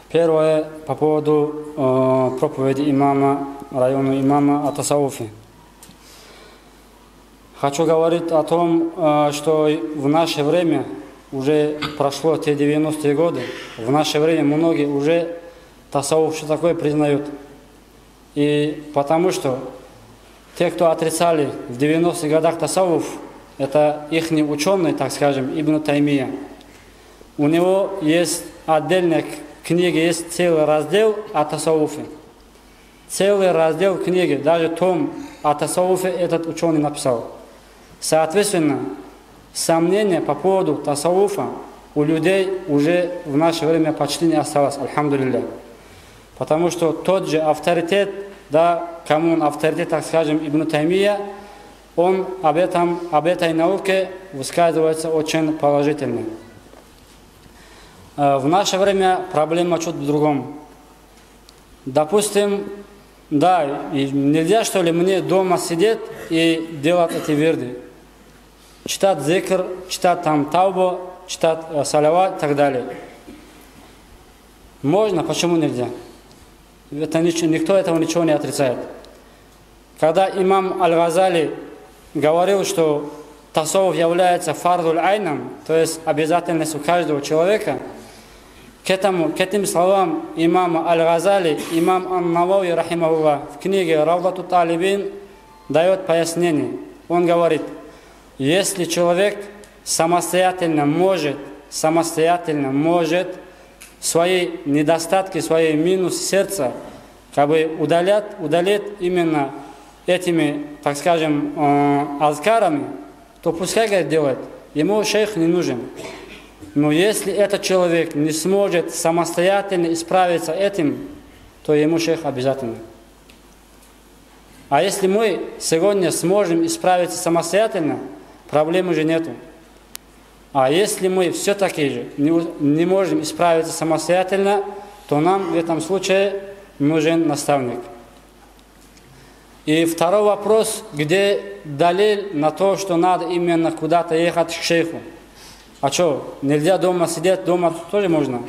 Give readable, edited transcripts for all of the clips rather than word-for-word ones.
Первое по поводу проповеди имама, района имама о тасауфе. Хочу говорить о том, что в наше время, уже прошло те 90-е годы, в наше время многие уже тасауф что такое признают. И потому что те, кто отрицали в 90-х годах тасауф, это их ученый, так скажем, Ибн Таймия. У него есть отдельная книга, есть целый раздел о тасауфе. Целый раздел книги, даже том о тасауфе этот ученый написал. Соответственно, сомнения по поводу тасауфа у людей уже в наше время почти не осталось, альхамдулилля. Потому что тот же авторитет, да, кому он авторитет, так скажем, Ибн Таймия, он об этой науке высказывается очень положительно. В наше время проблема чуть в другом. Допустим, да, и нельзя, что ли, мне дома сидеть и делать эти вирды. Читать зикр, читать там таубу, читать салават и так далее. Можно, почему нельзя? Это никто этого ничего не отрицает. Когда имам Аль-Газали говорил, что тасауф является фардуль айном, то есть обязательностью каждого человека, к этим словам имама Аль-Газали, имам Ан-Навави, рахимахуллах, в книге Равдату Талибин дает пояснение. Он говорит, если человек самостоятельно может свои недостатки, свои минусы сердца как бы удалить именно этими, так скажем, азкарами, то пускай это делает. Ему шейх не нужен. Но если этот человек не сможет самостоятельно исправиться этим, то ему шейх обязательно. А если мы сегодня сможем исправиться самостоятельно, проблем уже нету. А если мы все-таки же не можем исправиться самостоятельно, то нам в этом случае нужен наставник. И второй вопрос, где далиль на то, что надо именно куда-то ехать к шейху. А что, нельзя дома сидеть, дома тоже можно.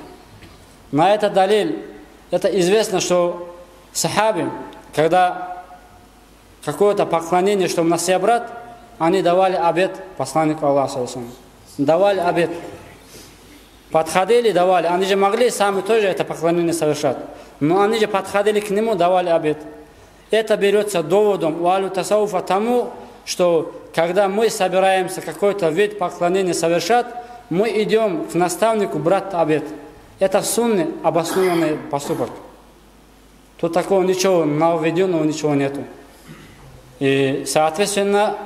На это далиль, это известно, что сахаби, когда какое-то поклонение, чтобы на себя брать, они давали обет посланнику Аллаха. Давали обет. Подходили, давали. Они же могли сами тоже это поклонение совершать. Но они же подходили к нему, давали обет. Это берется доводом у алю тасауфа тому, что когда мы собираемся какой-то вид поклонения совершать, мы идем к наставнику брать обет. Это в сунне обоснованный поступок. Тут такого ничего нововведенного ничего нету. И соответственно,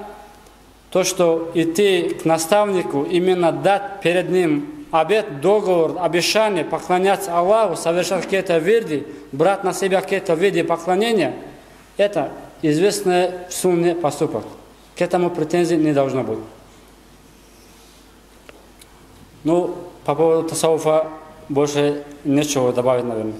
то, что идти к наставнику, именно дать перед ним обет, договор, обещание, поклоняться Аллаху, совершать какие-то виды, брать на себя какие-то виды поклонения, это известный в сунне поступок. К этому претензий не должно быть. Ну, по поводу тасауфа больше нечего добавить, наверное.